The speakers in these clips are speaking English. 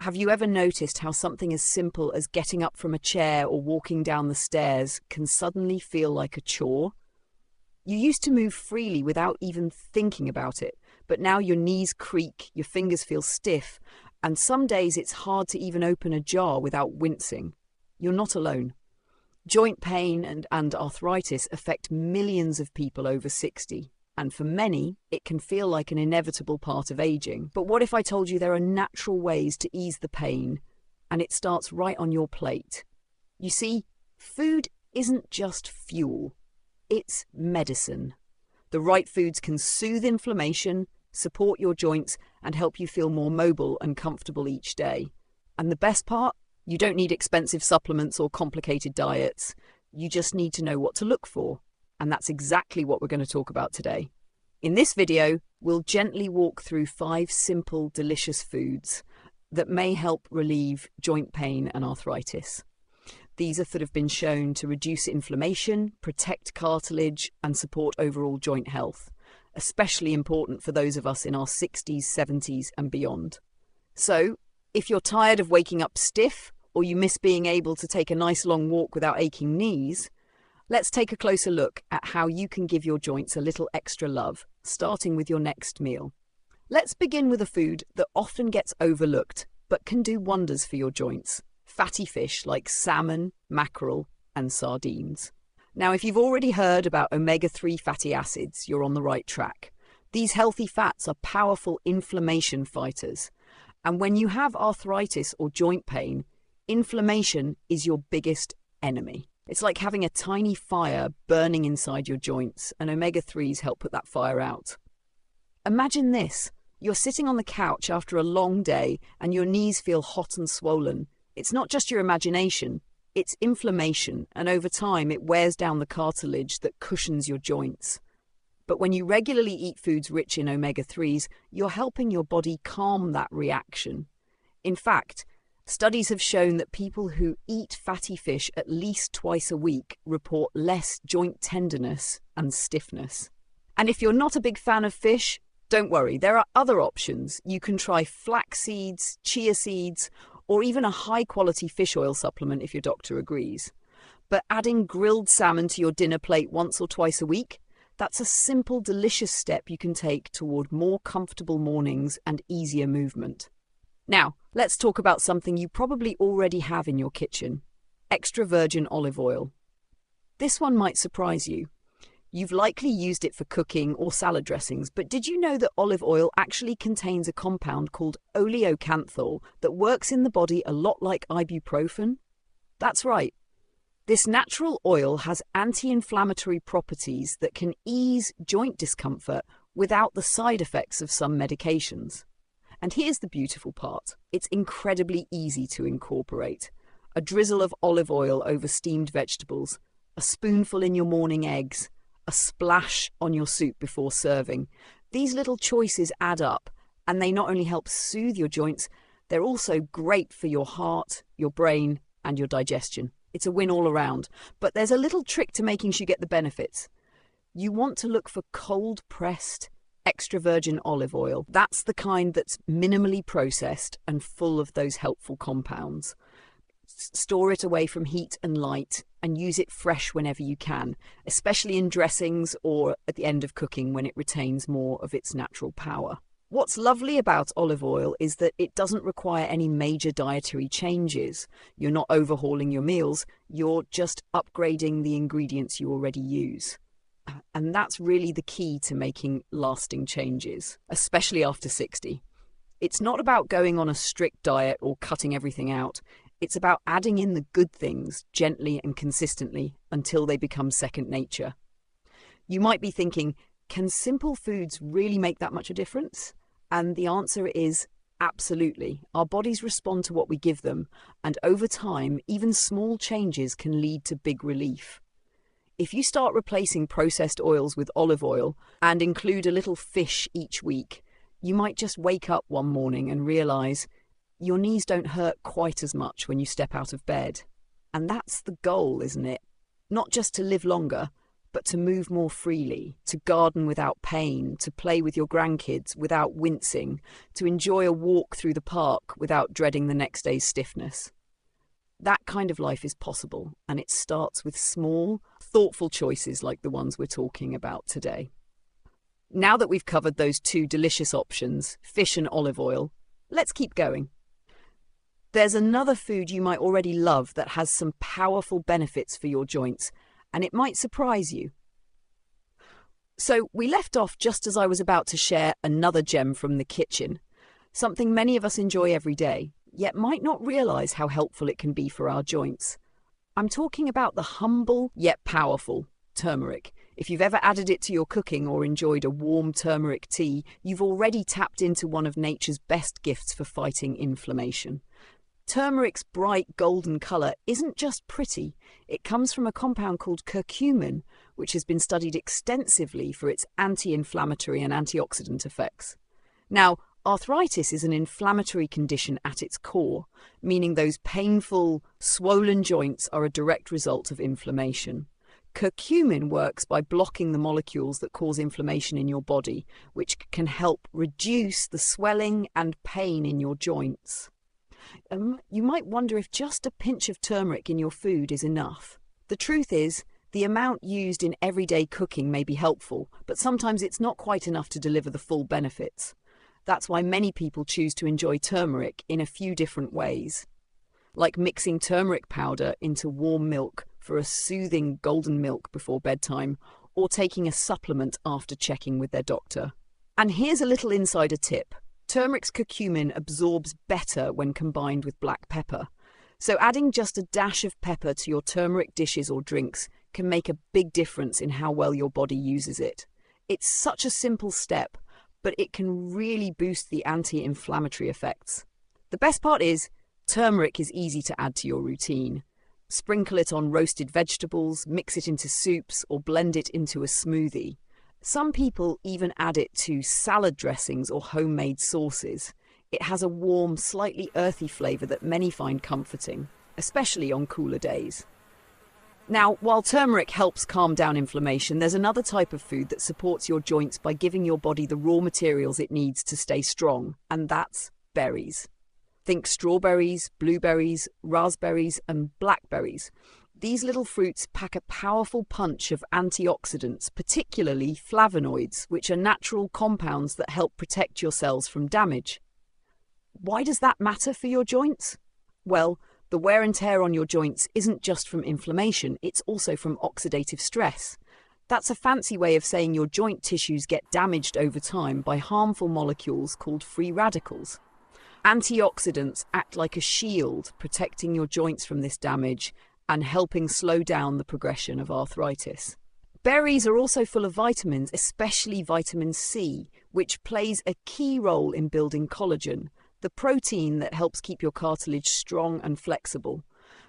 Have you ever noticed how something as simple as getting up from a chair or walking down the stairs can suddenly feel like a chore? You used to move freely without even thinking about it, but now your knees creak, your fingers feel stiff, and some days it's hard to even open a jar without wincing. You're not alone. Joint pain and arthritis affect millions of people over 60. And for many, it can feel like an inevitable part of aging. But what if I told you there are natural ways to ease the pain, and it starts right on your plate? You see, food isn't just fuel, it's medicine. The right foods can soothe inflammation, support your joints, and help you feel more mobile and comfortable each day. And the best part? You don't need expensive supplements or complicated diets. You just need to know what to look for. And that's exactly what we're going to talk about today. In this video, we'll gently walk through 5 simple, delicious foods that may help relieve joint pain and arthritis. These are that have been shown to reduce inflammation, protect cartilage, and support overall joint health, especially important for those of us in our 60s, 70s, and beyond. So, if you're tired of waking up stiff, or you miss being able to take a nice long walk without aching knees, let's take a closer look at how you can give your joints a little extra love, starting with your next meal. Let's begin with a food that often gets overlooked, but can do wonders for your joints: fatty fish like salmon, mackerel, and sardines. Now, if you've already heard about omega-3 fatty acids, you're on the right track. These healthy fats are powerful inflammation fighters. And when you have arthritis or joint pain, inflammation is your biggest enemy. It's like having a tiny fire burning inside your joints, and omega-3s help put that fire out. Imagine this. You're sitting on the couch after a long day and your knees feel hot and swollen. It's not just your imagination, it's inflammation, and over time it wears down the cartilage that cushions your joints. But when you regularly eat foods rich in omega-3s, you're helping your body calm that reaction. In fact, studies have shown that people who eat fatty fish at least twice a week report less joint tenderness and stiffness. And if you're not a big fan of fish, don't worry, there are other options. You can try flax seeds, chia seeds, or even a high-quality fish oil supplement if your doctor agrees. But adding grilled salmon to your dinner plate once or twice a week, that's a simple, delicious step you can take toward more comfortable mornings and easier movement. Now, let's talk about something you probably already have in your kitchen: extra virgin olive oil. This one might surprise you. You've likely used it for cooking or salad dressings, but did you know that olive oil actually contains a compound called oleocanthal that works in the body a lot like ibuprofen? That's right. This natural oil has anti-inflammatory properties that can ease joint discomfort without the side effects of some medications. And here's the beautiful part. It's incredibly easy to incorporate. A drizzle of olive oil over steamed vegetables, a spoonful in your morning eggs, a splash on your soup before serving. These little choices add up, and they not only help soothe your joints, they're also great for your heart, your brain, and your digestion. It's a win all around. But there's a little trick to making sure you get the benefits. You want to look for cold-pressed, extra virgin olive oil. That's the kind that's minimally processed and full of those helpful compounds. Store it away from heat and light and use it fresh whenever you can, especially in dressings or at the end of cooking when it retains more of its natural power. What's lovely about olive oil is that it doesn't require any major dietary changes. You're not overhauling your meals, you're just upgrading the ingredients you already use. And that's really the key to making lasting changes, especially after 60. It's not about going on a strict diet or cutting everything out. It's about adding in the good things gently and consistently until they become second nature. You might be thinking, can simple foods really make that much a difference? And the answer is absolutely. Our bodies respond to what we give them, and over time, even small changes can lead to big relief. If you start replacing processed oils with olive oil and include a little fish each week, you might just wake up one morning and realize your knees don't hurt quite as much when you step out of bed. And that's the goal, isn't it? Not just to live longer, but to move more freely, to garden without pain, to play with your grandkids without wincing, to enjoy a walk through the park without dreading the next day's stiffness. That kind of life is possible, and it starts with small, thoughtful choices like the ones we're talking about today. Now that we've covered those two delicious options, fish and olive oil, let's keep going. There's another food you might already love that has some powerful benefits for your joints, and it might surprise you. So we left off just as I was about to share another gem from the kitchen, something many of us enjoy every day, yet might not realise how helpful it can be for our joints. I'm talking about the humble yet powerful turmeric. If you've ever added it to your cooking or enjoyed a warm turmeric tea, you've already tapped into one of nature's best gifts for fighting inflammation. Turmeric's bright golden colour isn't just pretty, it comes from a compound called curcumin, which has been studied extensively for its anti-inflammatory and antioxidant effects. Now, arthritis is an inflammatory condition at its core, meaning those painful, swollen joints are a direct result of inflammation. Curcumin works by blocking the molecules that cause inflammation in your body, which can help reduce the swelling and pain in your joints. You might wonder if just a pinch of turmeric in your food is enough. The truth is, the amount used in everyday cooking may be helpful, but sometimes it's not quite enough to deliver the full benefits. That's why many people choose to enjoy turmeric in a few different ways, like mixing turmeric powder into warm milk for a soothing golden milk before bedtime, or taking a supplement after checking with their doctor. And here's a little insider tip. Turmeric's curcumin absorbs better when combined with black pepper. So adding just a dash of pepper to your turmeric dishes or drinks can make a big difference in how well your body uses it. It's such a simple step, but it can really boost the anti-inflammatory effects. The best part is, turmeric is easy to add to your routine. Sprinkle it on roasted vegetables, mix it into soups, or blend it into a smoothie. Some people even add it to salad dressings or homemade sauces. It has a warm, slightly earthy flavour that many find comforting, especially on cooler days. Now, while turmeric helps calm down inflammation, there's another type of food that supports your joints by giving your body the raw materials it needs to stay strong, and that's berries. Think strawberries, blueberries, raspberries, and blackberries. These little fruits pack a powerful punch of antioxidants, particularly flavonoids, which are natural compounds that help protect your cells from damage. Why does that matter for your joints? Well, the wear and tear on your joints isn't just from inflammation, it's also from oxidative stress. That's a fancy way of saying your joint tissues get damaged over time by harmful molecules called free radicals. Antioxidants act like a shield, protecting your joints from this damage and helping slow down the progression of arthritis. Berries are also full of vitamins, especially vitamin C, which plays a key role in building collagen, the protein that helps keep your cartilage strong and flexible.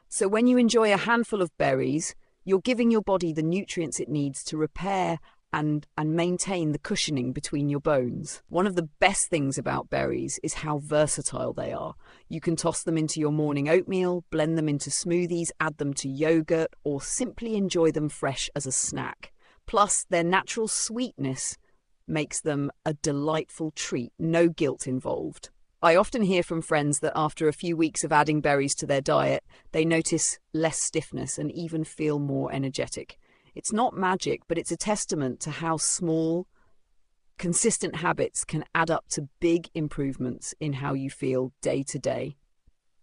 So when you enjoy a handful of berries, you're giving your body the nutrients it needs to repair and maintain the cushioning between your bones. One of the best things about berries is how versatile they are. You can toss them into your morning oatmeal, blend them into smoothies, add them to yogurt, or simply enjoy them fresh as a snack. Plus, their natural sweetness makes them a delightful treat, no guilt involved. I often hear from friends that after a few weeks of adding berries to their diet, they notice less stiffness and even feel more energetic. It's not magic, but it's a testament to how small, consistent habits can add up to big improvements in how you feel day to day.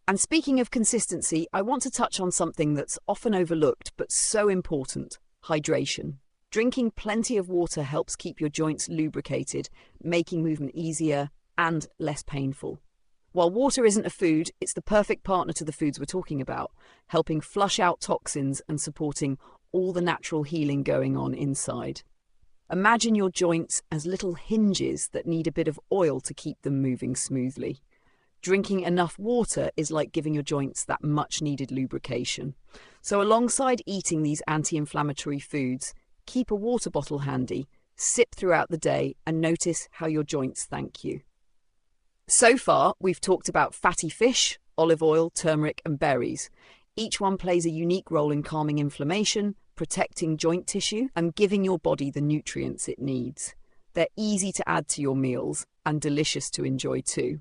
And speaking of consistency, I want to touch on something that's often overlooked but so important: hydration. Drinking plenty of water helps keep your joints lubricated, making movement easier and less painful. While water isn't a food, it's the perfect partner to the foods we're talking about, helping flush out toxins and supporting all the natural healing going on inside. Imagine your joints as little hinges that need a bit of oil to keep them moving smoothly. Drinking enough water is like giving your joints that much-needed lubrication. So alongside eating these anti-inflammatory foods, keep a water bottle handy, sip throughout the day, and notice how your joints thank you. So far, we've talked about fatty fish, olive oil, turmeric, and berries. Each one plays a unique role in calming inflammation, protecting joint tissue and giving your body the nutrients it needs. They're easy to add to your meals and delicious to enjoy too.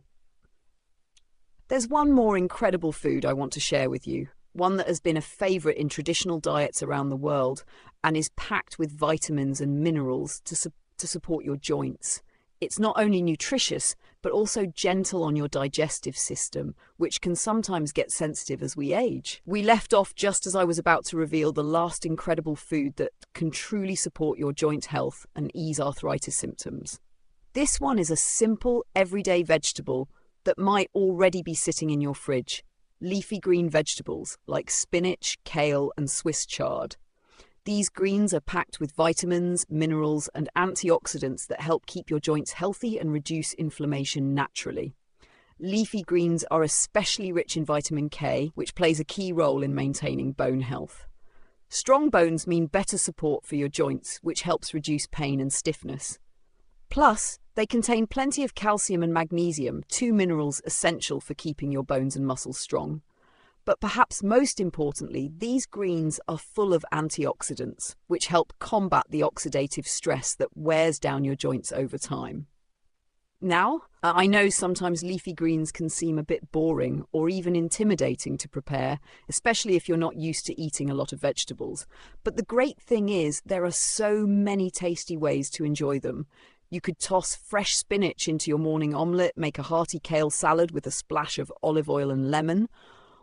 There's one more incredible food I want to share with you, one that has been a favourite in traditional diets around the world and is packed with vitamins and minerals to support your joints. It's not only nutritious, but also gentle on your digestive system, which can sometimes get sensitive as we age. We left off just as I was about to reveal the last incredible food that can truly support your joint health and ease arthritis symptoms. This one is a simple, everyday vegetable that might already be sitting in your fridge. Leafy green vegetables like spinach, kale, and Swiss chard. These greens are packed with vitamins, minerals, and antioxidants that help keep your joints healthy and reduce inflammation naturally. Leafy greens are especially rich in vitamin K, which plays a key role in maintaining bone health. Strong bones mean better support for your joints, which helps reduce pain and stiffness. Plus, they contain plenty of calcium and magnesium, two minerals essential for keeping your bones and muscles strong. But perhaps most importantly, these greens are full of antioxidants, which help combat the oxidative stress that wears down your joints over time. Now, I know sometimes leafy greens can seem a bit boring or even intimidating to prepare, especially if you're not used to eating a lot of vegetables. But the great thing is there are so many tasty ways to enjoy them. You could toss fresh spinach into your morning omelette, make a hearty kale salad with a splash of olive oil and lemon,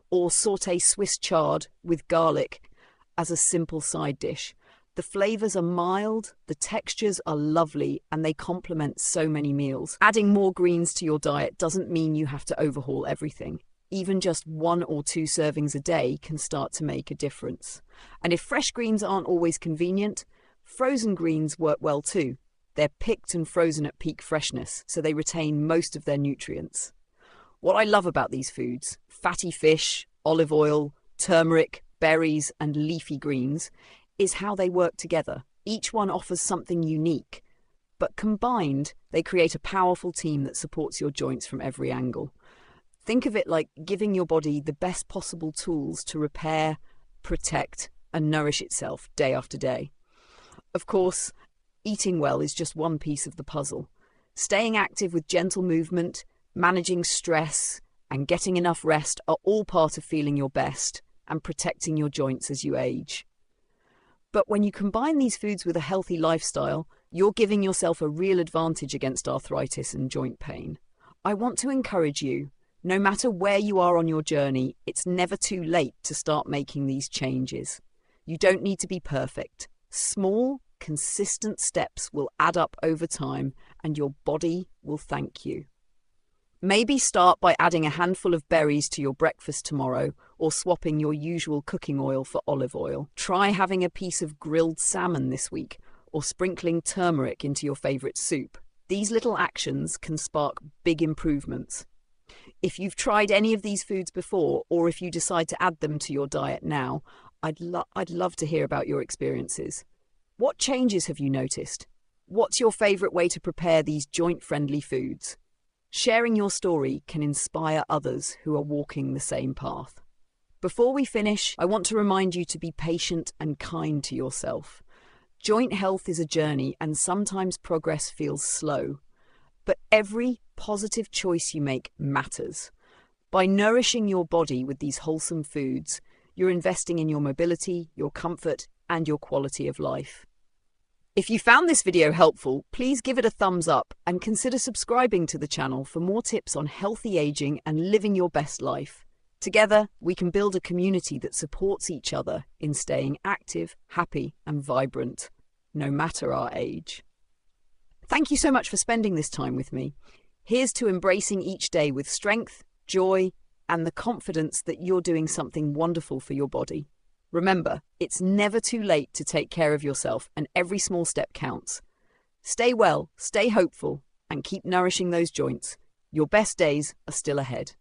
or sauté Swiss chard with garlic as a simple side dish. The flavours are mild, the textures are lovely, and they complement so many meals. Adding more greens to your diet doesn't mean you have to overhaul everything. Even just 1 or 2 servings a day can start to make a difference. And if fresh greens aren't always convenient, frozen greens work well too. They're picked and frozen at peak freshness, so they retain most of their nutrients. What I love about these foods, fatty fish, olive oil, turmeric, berries, and leafy greens, is how they work together. Each one offers something unique, but combined, they create a powerful team that supports your joints from every angle. Think of it like giving your body the best possible tools to repair, protect, and nourish itself day after day. Of course, eating well is just one piece of the puzzle. Staying active with gentle movement, managing stress, and getting enough rest are all part of feeling your best and protecting your joints as you age. But when you combine these foods with a healthy lifestyle, you're giving yourself a real advantage against arthritis and joint pain. I want to encourage you, no matter where you are on your journey, it's never too late to start making these changes. You don't need to be perfect. Small, consistent steps will add up over time, and your body will thank you. Maybe start by adding a handful of berries to your breakfast tomorrow, or swapping your usual cooking oil for olive oil. Try having a piece of grilled salmon this week, or sprinkling turmeric into your favourite soup. These little actions can spark big improvements. If you've tried any of these foods before, or if you decide to add them to your diet now, I'd love to hear about your experiences. What changes have you noticed? What's your favourite way to prepare these joint-friendly foods? Sharing your story can inspire others who are walking the same path. Before we finish, I want to remind you to be patient and kind to yourself. Joint health is a journey, and sometimes progress feels slow. But every positive choice you make matters. By nourishing your body with these wholesome foods, you're investing in your mobility, your comfort, and your quality of life. If you found this video helpful, please give it a thumbs up and consider subscribing to the channel for more tips on healthy aging and living your best life. Together, we can build a community that supports each other in staying active, happy, and vibrant, no matter our age. Thank you so much for spending this time with me. Here's to embracing each day with strength, joy, and the confidence that you're doing something wonderful for your body. Remember, it's never too late to take care of yourself, and every small step counts. Stay well, stay hopeful, and keep nourishing those joints. Your best days are still ahead.